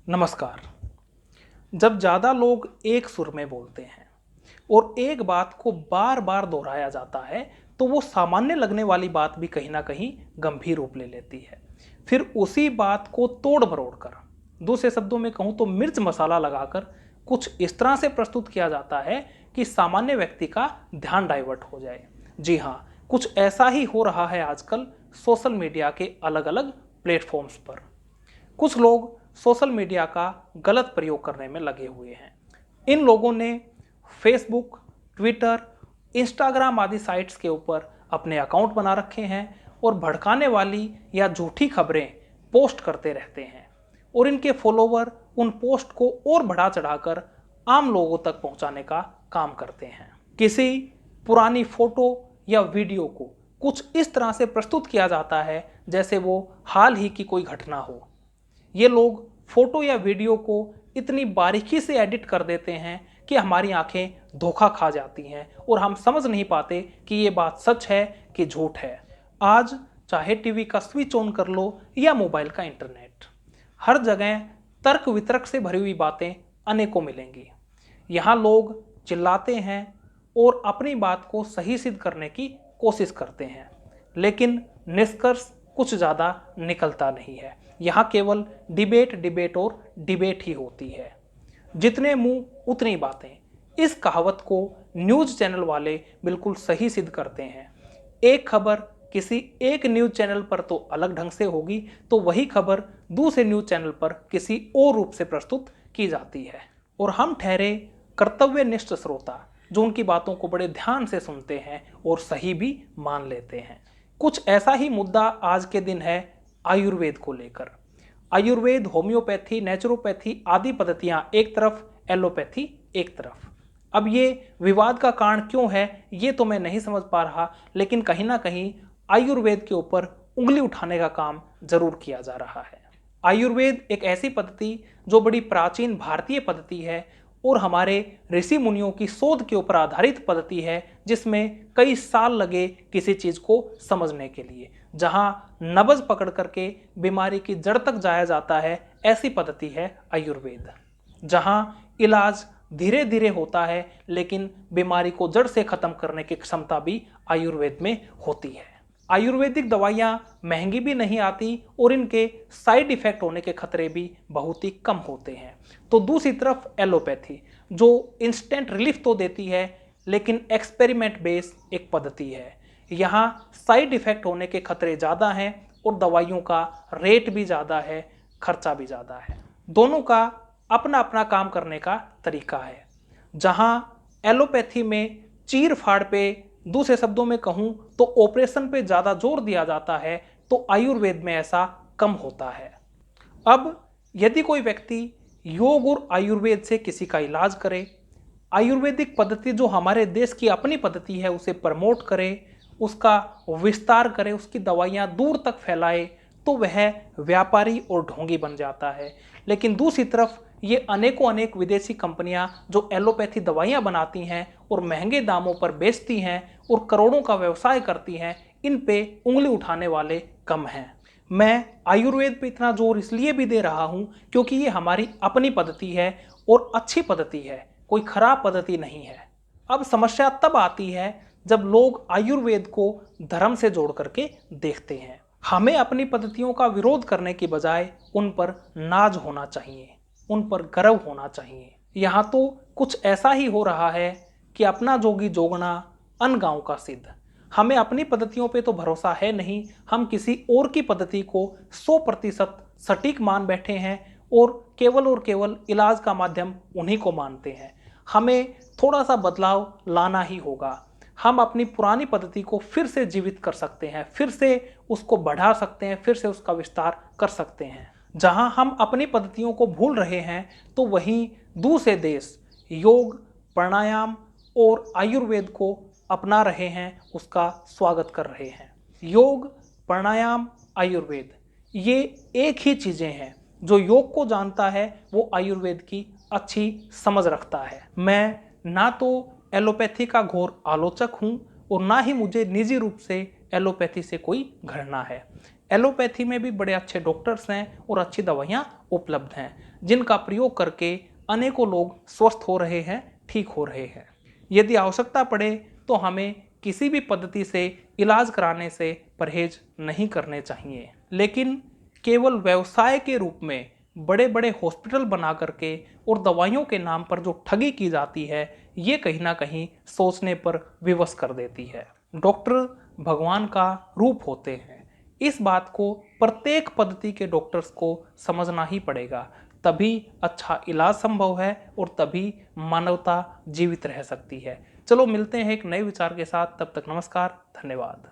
नमस्कार। जब ज़्यादा लोग एक सुर में बोलते हैं और एक बात को बार बार दोहराया जाता है तो वो सामान्य लगने वाली बात भी कहीं ना कहीं गंभीर रूप ले लेती है। फिर उसी बात को तोड़ मरोड़ कर, दूसरे शब्दों में कहूँ तो मिर्च मसाला लगाकर कुछ इस तरह से प्रस्तुत किया जाता है कि सामान्य व्यक्ति का ध्यान डाइवर्ट हो जाए। जी हाँ, कुछ ऐसा ही हो रहा है आजकल सोशल मीडिया के अलग अलग प्लेटफॉर्म्स पर। कुछ लोग सोशल मीडिया का गलत प्रयोग करने में लगे हुए हैं। इन लोगों ने फेसबुक, ट्विटर, इंस्टाग्राम आदि साइट्स के ऊपर अपने अकाउंट बना रखे हैं और भड़काने वाली या झूठी खबरें पोस्ट करते रहते हैं और इनके फॉलोवर उन पोस्ट को और बढ़ा चढ़ाकर आम लोगों तक पहुंचाने का काम करते हैं। किसी पुरानी फोटो या वीडियो को कुछ इस तरह से प्रस्तुत किया जाता है जैसे वो हाल ही की कोई घटना हो। ये लोग फोटो या वीडियो को इतनी बारीकी से एडिट कर देते हैं कि हमारी आंखें धोखा खा जाती हैं और हम समझ नहीं पाते कि ये बात सच है कि झूठ है। आज चाहे टीवी का स्विच ऑन कर लो या मोबाइल का इंटरनेट, हर जगह तर्क वितर्क से भरी हुई बातें अनेकों मिलेंगी। यहाँ लोग चिल्लाते हैं और अपनी बात को सही सिद्ध करने की कोशिश करते हैं, लेकिन निष्कर्ष कुछ ज़्यादा निकलता नहीं है। यहाँ केवल डिबेट डिबेट और डिबेट ही होती है। जितने मुंह उतनी बातें, इस कहावत को न्यूज़ चैनल वाले बिल्कुल सही सिद्ध करते हैं। एक खबर किसी एक न्यूज़ चैनल पर तो अलग ढंग से होगी, तो वही खबर दूसरे न्यूज़ चैनल पर किसी और रूप से प्रस्तुत की जाती है और हम ठहरे कर्तव्यनिष्ठ श्रोता जो उनकी बातों को बड़े ध्यान से सुनते हैं और सही भी मान लेते हैं। कुछ ऐसा ही मुद्दा आज के दिन है आयुर्वेद को लेकर। आयुर्वेद, होम्योपैथी, नेचुरोपैथी आदि पद्धतियां एक तरफ, एलोपैथी एक तरफ। अब ये विवाद का कारण क्यों है ये तो मैं नहीं समझ पा रहा, लेकिन कहीं ना कहीं आयुर्वेद के ऊपर उंगली उठाने का काम जरूर किया जा रहा है। आयुर्वेद एक ऐसी पद्धति जो बड़ी प्राचीन भारतीय पद्धति है और हमारे ऋषि मुनियों की शोध के ऊपर आधारित पद्धति है, जिसमें कई साल लगे किसी चीज को समझने के लिए। जहां नब्ज पकड़ करके बीमारी की जड़ तक जाया जाता है, ऐसी पद्धति है आयुर्वेद। जहां इलाज धीरे धीरे होता है लेकिन बीमारी को जड़ से खत्म करने की क्षमता भी आयुर्वेद में होती है। आयुर्वेदिक दवाइयाँ महंगी भी नहीं आती और इनके साइड इफेक्ट होने के खतरे भी बहुत ही कम होते हैं। तो दूसरी तरफ एलोपैथी जो इंस्टेंट रिलीफ तो देती है लेकिन एक्सपेरिमेंट बेस एक पद्धति है। यहाँ साइड इफेक्ट होने के खतरे ज़्यादा हैं और दवाइयों का रेट भी ज़्यादा है, खर्चा भी ज़्यादा है। दोनों का अपना अपना काम करने का तरीका है। जहाँ एलोपैथी में चीर फाड़ पे, दूसरे शब्दों में कहूँ तो ऑपरेशन पे ज़्यादा जोर दिया जाता है, तो आयुर्वेद में ऐसा कम होता है। अब यदि कोई व्यक्ति योग और आयुर्वेद से किसी का इलाज करे, आयुर्वेदिक पद्धति जो हमारे देश की अपनी पद्धति है उसे प्रमोट करे, उसका विस्तार करे, उसकी दवाइयाँ दूर तक फैलाए, तो वह व्यापारी और ढोंगी बन जाता है। लेकिन दूसरी तरफ ये अनेकों अनेक विदेशी कंपनियां जो एलोपैथी दवाइयां बनाती हैं और महंगे दामों पर बेचती हैं और करोड़ों का व्यवसाय करती हैं, इन पे उंगली उठाने वाले कम हैं। मैं आयुर्वेद पे इतना जोर इसलिए भी दे रहा हूं क्योंकि ये हमारी अपनी पद्धति है और अच्छी पद्धति है, कोई खराब पद्धति नहीं है। अब समस्या तब आती है जब लोग आयुर्वेद को धर्म से जोड़ करके देखते हैं। हमें अपनी पद्धतियों का विरोध करने की बजाय उन पर नाज होना चाहिए, उन पर गर्व होना चाहिए। यहाँ तो कुछ ऐसा ही हो रहा है कि अपना जोगी जोगना अन गाँव का सिद्ध। हमें अपनी पद्धतियों पे तो भरोसा है नहीं, हम किसी और की पद्धति को 100% सटीक मान बैठे हैं और केवल इलाज का माध्यम उन्हीं को मानते हैं। हमें थोड़ा सा बदलाव लाना ही होगा। हम अपनी पुरानी पद्धति को फिर से जीवित कर सकते हैं, फिर से उसको बढ़ा सकते हैं, फिर से उसका विस्तार कर सकते हैं। जहां हम अपनी पद्धतियों को भूल रहे हैं तो वहीं दूसरे देश योग, प्राणायाम और आयुर्वेद को अपना रहे हैं, उसका स्वागत कर रहे हैं। योग, प्राणायाम, आयुर्वेद ये एक ही चीज़ें हैं। जो योग को जानता है वो आयुर्वेद की अच्छी समझ रखता है। मैं ना तो एलोपैथी का घोर आलोचक हूँ और ना ही मुझे निजी रूप से एलोपैथी से कोई घृणा है। एलोपैथी में भी बड़े अच्छे डॉक्टर्स हैं और अच्छी दवाइयाँ उपलब्ध हैं जिनका प्रयोग करके अनेकों लोग स्वस्थ हो रहे हैं, ठीक हो रहे हैं। यदि आवश्यकता पड़े तो हमें किसी भी पद्धति से इलाज कराने से परहेज नहीं करने चाहिए, लेकिन केवल व्यवसाय के रूप में बड़े बड़े हॉस्पिटल बना करके और दवाइयों के नाम पर जो ठगी की जाती है, ये कहीं ना कहीं सोचने पर विवश कर देती है। डॉक्टर भगवान का रूप होते हैं, इस बात को प्रत्येक पद्धति के डॉक्टर्स को समझना ही पड़ेगा, तभी अच्छा इलाज संभव है और तभी मानवता जीवित रह सकती है। चलो मिलते हैं एक नए विचार के साथ, तब तक नमस्कार, धन्यवाद।